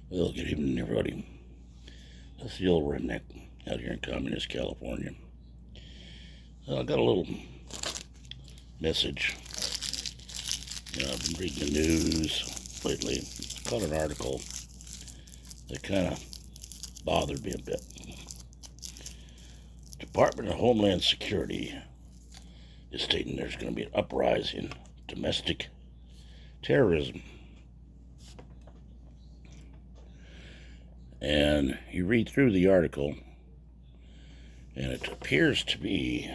Well, good evening, everybody. That's the old redneck out here in communist California. I got a little message. I've been reading the news lately. I caught an article that kind of bothered me a bit. Department of Homeland Security is stating there's going to be an uprising in domestic terrorism. And you read through the article, and it appears to be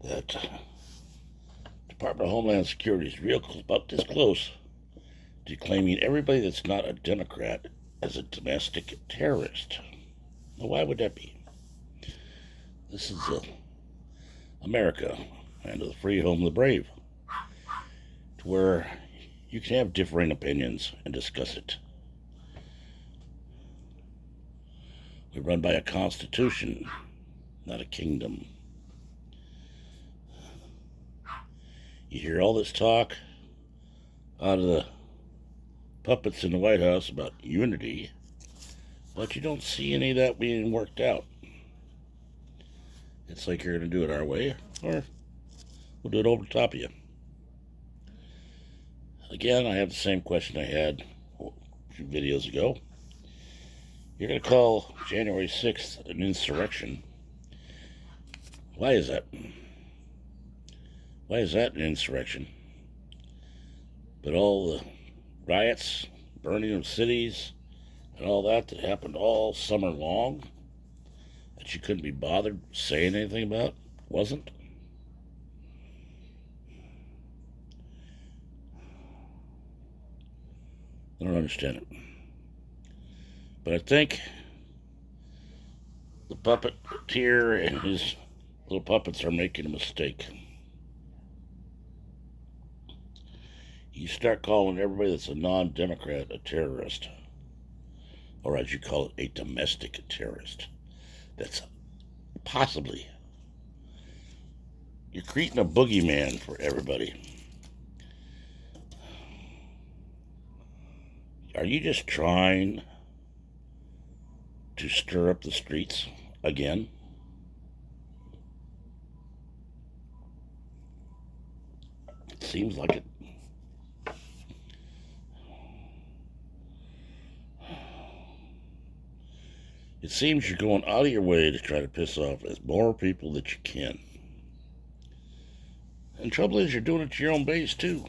that Department of Homeland Security is about this close to claiming everybody that's not a Democrat as a domestic terrorist. Now, why would that be? This is America, land of the free, home of the brave, to where you can have differing opinions and discuss it. We're run by a constitution, not a kingdom. You hear all this talk out of the puppets in the White House about unity, but you don't see any of that being worked out. It's like you're going to do it our way, or we'll do it over the top of you. Again, I have the same question I had a few videos ago. You're going to call January 6th an insurrection. Why is that? Why is that an insurrection? But all the riots, burning of cities, and all that happened all summer long, that you couldn't be bothered saying anything about, wasn't? I don't understand it. But I think the puppeteer and his little puppets are making a mistake. You start calling everybody that's a non-Democrat a terrorist, or as you call it, a domestic terrorist. That's possibly, you're creating a boogeyman for everybody. Are you just trying to stir up the streets again? It seems like it. It seems you're going out of your way to try to piss off as more people that you can. And trouble is, you're doing it to your own base, too.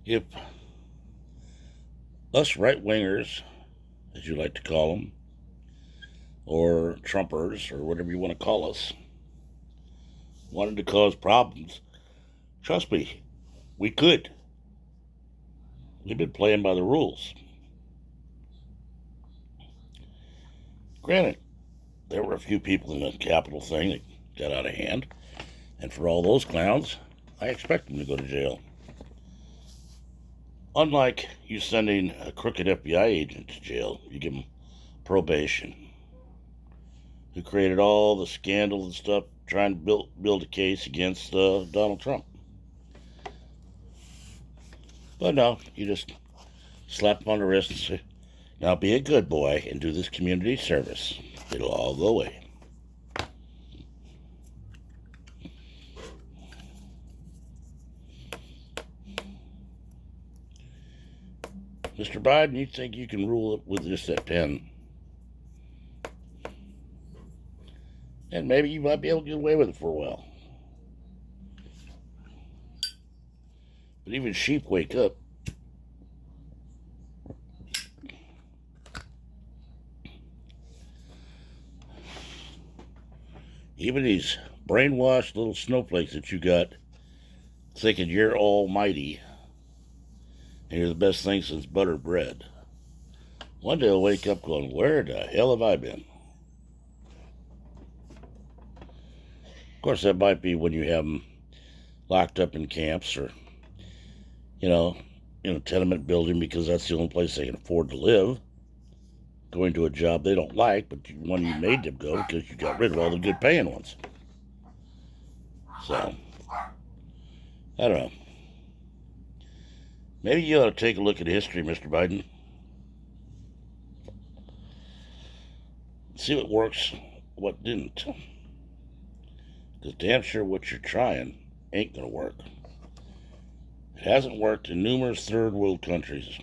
If us right-wingers, as you like to call them, or Trumpers, or whatever you want to call us, wanted to cause problems, trust me, we could. We've been playing by the rules. Granted, there were a few people in the Capitol thing that got out of hand, and for all those clowns, I expect them to go to jail. Unlike you sending a crooked FBI agent to jail, you give them probation, who created all the scandal and stuff trying to build a case against Donald Trump. But no, you just slap them on the wrist and say, now be a good boy and do this community service. It'll all go away. Mr. Biden, you think you can rule it with just that pen? And maybe you might be able to get away with it for a while. But even sheep wake up. Even these brainwashed little snowflakes that you got thinking you're almighty and you're the best thing since buttered bread. One day I'll wake up going, where the hell have I been? Of course, that might be when you have them locked up in camps or, in a tenement building because that's the only place they can afford to live. Going to a job they don't like, but one you made them go because you got rid of all the good paying ones. So, I don't know. Maybe you ought to take a look at history, Mr. Biden. See what works, what didn't. Because damn sure what you're trying ain't going to work. It hasn't worked in numerous third world countries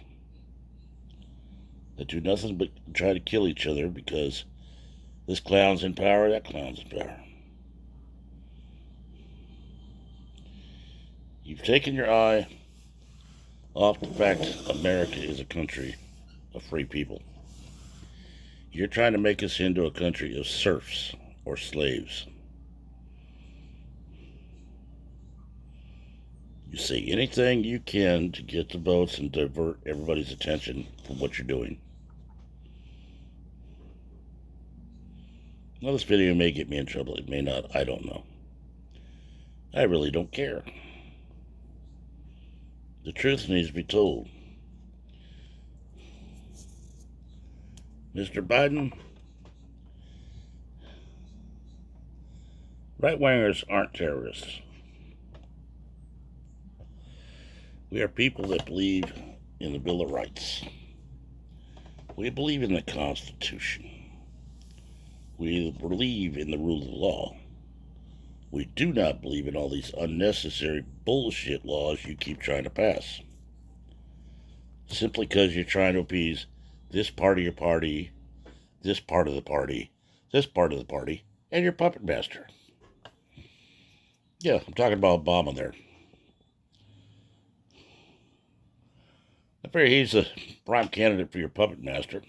that do nothing but try to kill each other because this clown's in power, that clown's in power. You've taken your eye off the fact that America is a country of free people. You're trying to make us into a country of serfs or slaves. You say anything you can to get the votes and divert everybody's attention from what you're doing. Well, this video may get me in trouble. It may not. I don't know. I really don't care. The truth needs to be told. Mr. Biden, right-wingers aren't terrorists. We are people that believe in the Bill of Rights. We believe in the Constitution. We believe in the rule of law. We do not believe in all these unnecessary bullshit laws you keep trying to pass. Simply because you're trying to appease this part of your party, this part of the party, this part of the party, and your puppet master. Yeah, I'm talking about Obama there. I figure he's a prime candidate for your puppet master.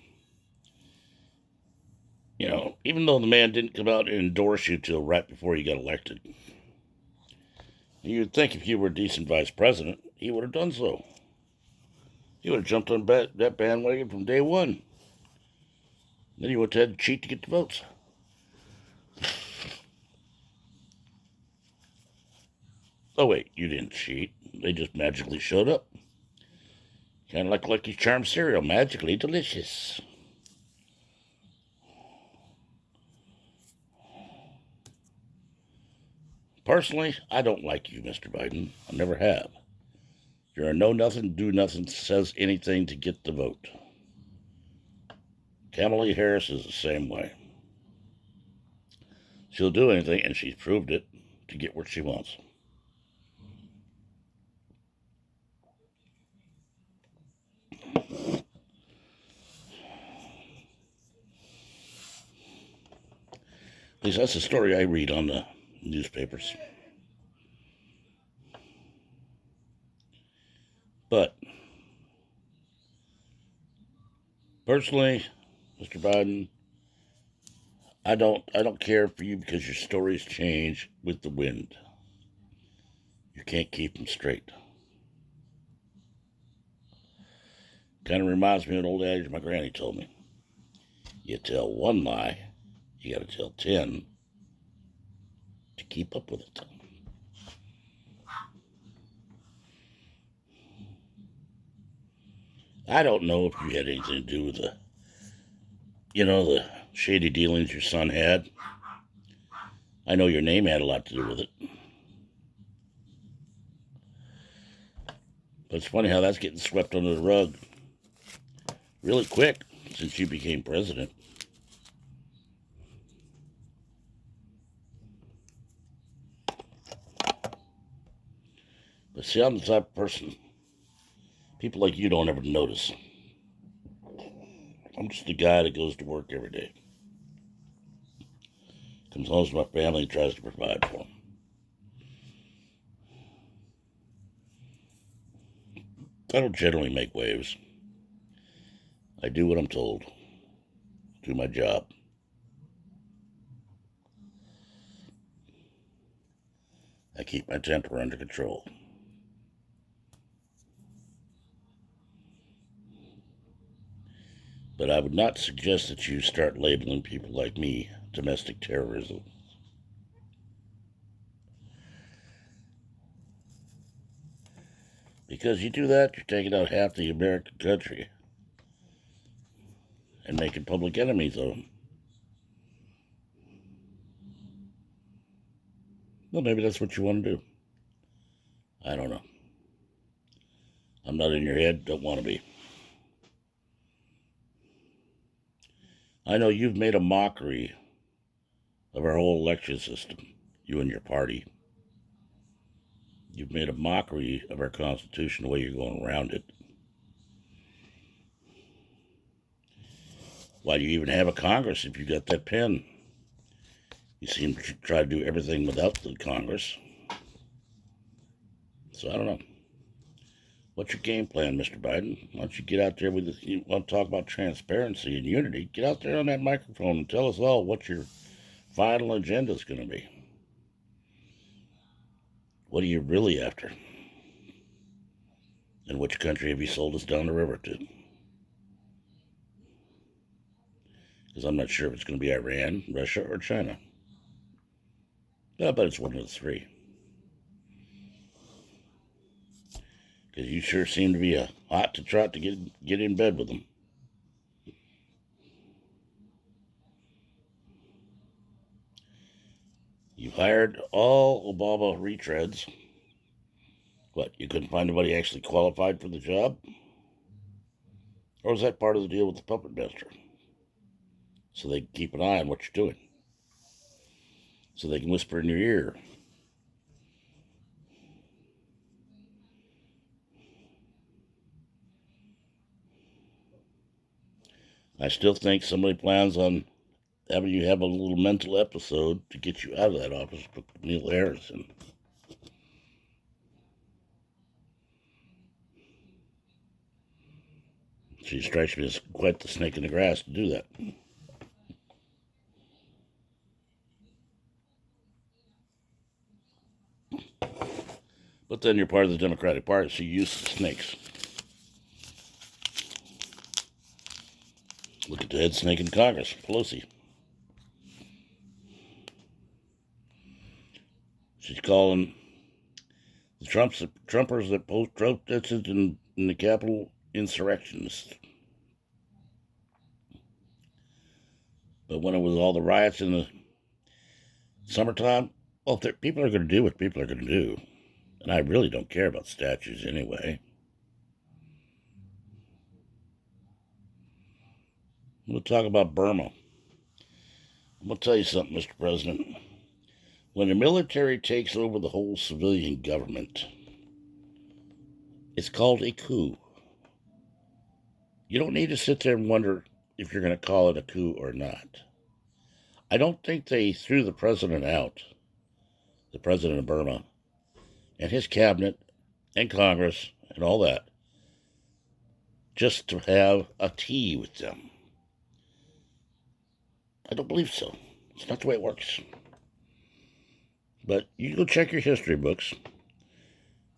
You know, even though the man didn't come out and endorse you till right before you got elected. You'd think if you were a decent vice president, he would have done so. He would have jumped on that bandwagon from day one. Then you would have had to cheat to get the votes. Oh, wait, you didn't cheat. They just magically showed up. Kind of like Lucky Charms cereal, magically delicious. Personally, I don't like you, Mr. Biden. I never have. You're a know-nothing, do-nothing, says anything to get the vote. Kamala Harris is the same way. She'll do anything, and she's proved it, to get what she wants. At least that's the story I read on the newspapers. But personally, Mr. Biden, I don't care for you because your stories change with the wind. You can't keep them straight. Kind of reminds me of an old adage my granny told me. You tell one lie, you got to tell 10 to keep up with it. I don't know if you had anything to do with the shady dealings your son had. I know your name had a lot to do with it. But it's funny how that's getting swept under the rug really quick since you became president. But see, I'm the type of person people like you don't ever notice. I'm just a guy that goes to work every day. Comes home to my family and tries to provide for them. I don't generally make waves. I do what I'm told. Do my job. I keep my temper under control. But I would not suggest that you start labeling people like me domestic terrorism. Because you do that, you're taking out half the American country and making public enemies of them. Well, maybe that's what you want to do. I don't know. I'm not in your head, don't want to be. I know you've made a mockery of our whole election system, you and your party. You've made a mockery of our Constitution, the way you're going around it. Why do you even have a Congress if you got that pen? You seem to try to do everything without the Congress. So I don't know. What's your game plan, Mr. Biden? Why don't you get out there with you want to talk about transparency and unity? Get out there on that microphone and tell us all what your final agenda is going to be. What are you really after? And which country have you sold us down the river to? Because I'm not sure if it's going to be Iran, Russia, or China. I bet it's one of the three. Because you sure seem to be a hot to trot to get in bed with them. You hired all Obama retreads. What, you couldn't find anybody actually qualified for the job? Or was that part of the deal with the puppet master? So they can keep an eye on what you're doing. So they can whisper in your ear. I still think somebody plans on having you have a little mental episode to get you out of that office with Neil Harrison. She strikes me as quite the snake in the grass to do that. But then you're part of the Democratic Party, so you're used to snakes. Look at the head snake in Congress, Pelosi. She's calling the Trumpers that protested in the Capitol insurrectionists. But when it was all the riots in the summertime, well, people are going to do what people are going to do. And I really don't care about statues anyway. We'll talk about Burma. I'm going to tell you something, Mr. President. When the military takes over the whole civilian government, it's called a coup. You don't need to sit there and wonder if you're going to call it a coup or not. I don't think they threw the president out, the president of Burma, and his cabinet and Congress and all that, just to have a tea with them. I don't believe so. It's not the way it works. But you go check your history books.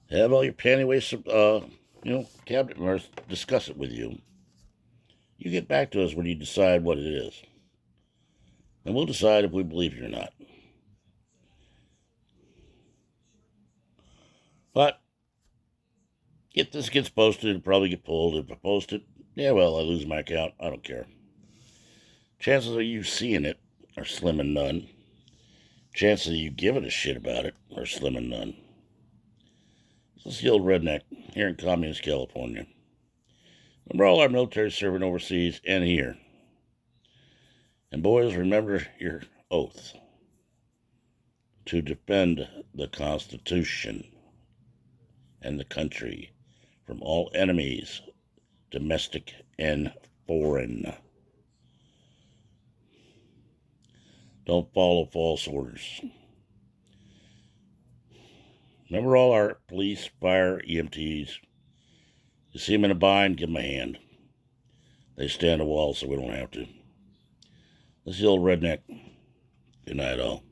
Have all your pantywaist, cabinet members discuss it with you. You get back to us when you decide what it is. And we'll decide if we believe you or not. But if this gets posted, it'll probably get pulled. If I post it, yeah, well, I lose my account. I don't care. Chances of you seeing it are slim and none. Chances of you giving a shit about it are slim and none. This is the old redneck here in communist California. Remember all our military serving overseas and here. And boys, remember your oath to defend the Constitution and the country from all enemies, domestic and foreign. Don't follow false orders. Remember all our police, fire, EMTs. You see them in a bind, give them a hand. They stand a wall so we don't have to. This is the old redneck. Good night, all.